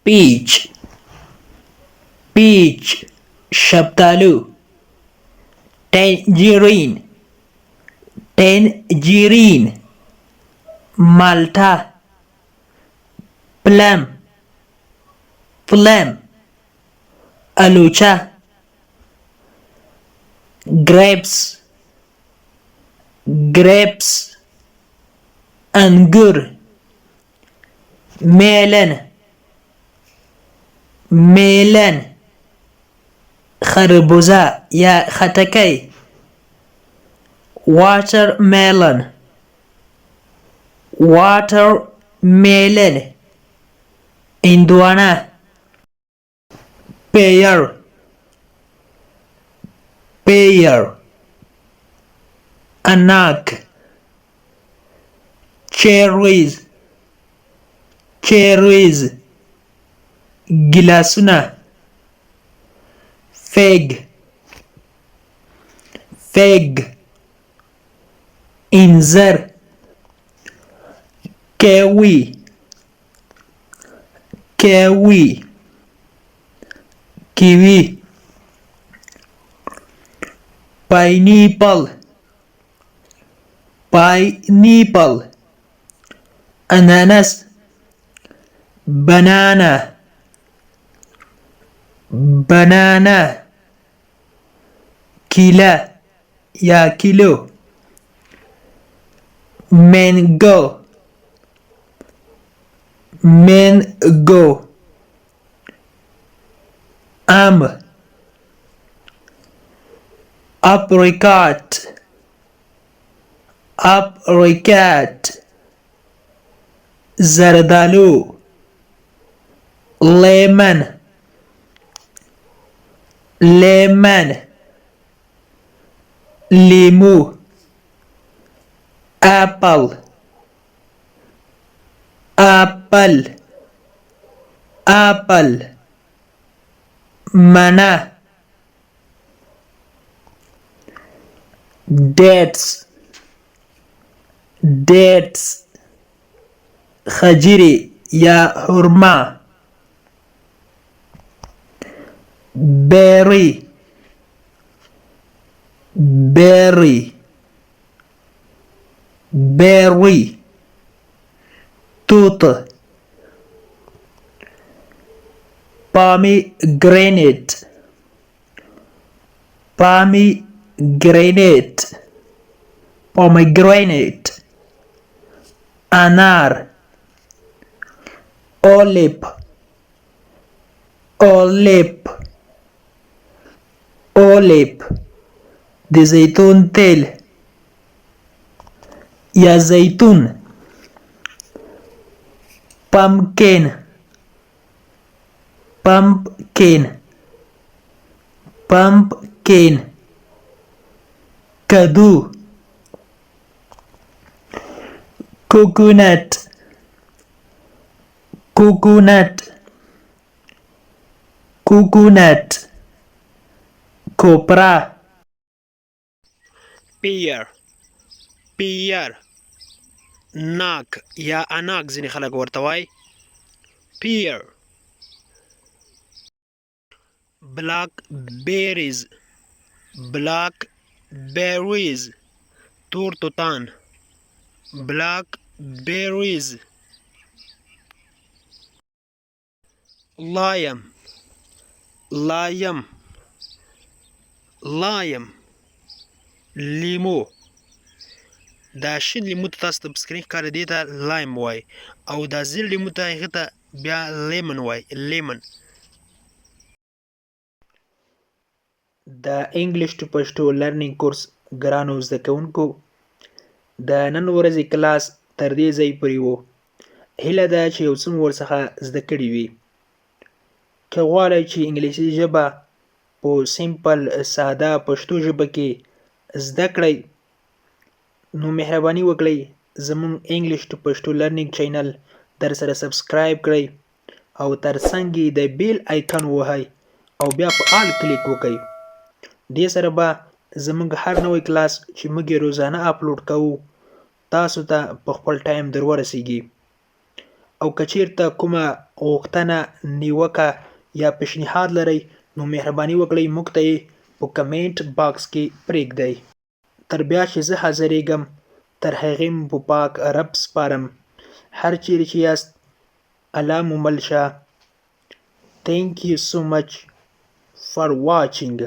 peach, peach, شفتالو. tangerine, tangerine, مالټه. plum, plum, الوچه. grapes, grapes, انګور. melon, melon, خربوزه یا خټکی. watermelon, watermelon, هندوانه. pear, pear, انار. cherries, cherries, ګلاسونه. fig, fig, انځر. kiwi, kiwi, kiwi. pineapple, pineapple, ananas. banana, banana, کیله یا کیلو. mango, mango, آم. apricot, apricot, زردالو. lemon, lemon, لیمو. apple, apple, apple, منه. dates, dates, خجیره یا خرما. berry, berry, berry, توت. pomegranate, pomegranate, pomegranate, انار. olive, olive, olive, د زیتون تیل یا زیتون. pumpkin, pumpkin, pumpkin, کدو. coconut, coconut, coconut, کوپرا. pear, pear, ناک یا اناک ځینې خلک ورته وایي. pear. blackberries, blackberries, تور توتان. blackberries. lime, lime, lime, لیمو. دا شین لیمو ته تاسو ته په سکرین ښکاري دې ته لایم وایي او دا زیړ لیمو ته هغې ته بیا لیمن وایي. لیمن. د انګلیش ټو پښتو لرنینګ کورس ګرانو زده کوونکو، د نن ورځې کلاس تر دې ځای پورې و. هیله ده چې یو څه مو ورڅخه زده کړي وي. که غواړئ چې انګلیسي ژبه په سیمپل ساده پښتو ژبه کې زده کړئ نو مهرباني وکړئ زموږ انګلیش ټو پښتو لرنینګ چینل در سره سبسکرایب کړئ او ترڅنګ یې د بیل آیکن ووهئ او بیا په آل کلیک وکړئ. دې سره به زموږ هر نوی کلاس چې موږ یې روزانه اپلوډ کوو تاسو ته په خپل ټایم در ورسیږي. او که چیرته کومه غوښتنه، نیوکه یا پیشنهاد لرئ نو مهرباني وکړئ موږ ته یې په کمنټ باکس کې پرېږدئ. تر بیا چې زه حاضرېږم تر هغې مو په پاک رب سپارم. هر چیرې چې یاست الله مو مل شه. Thank you so much for watching.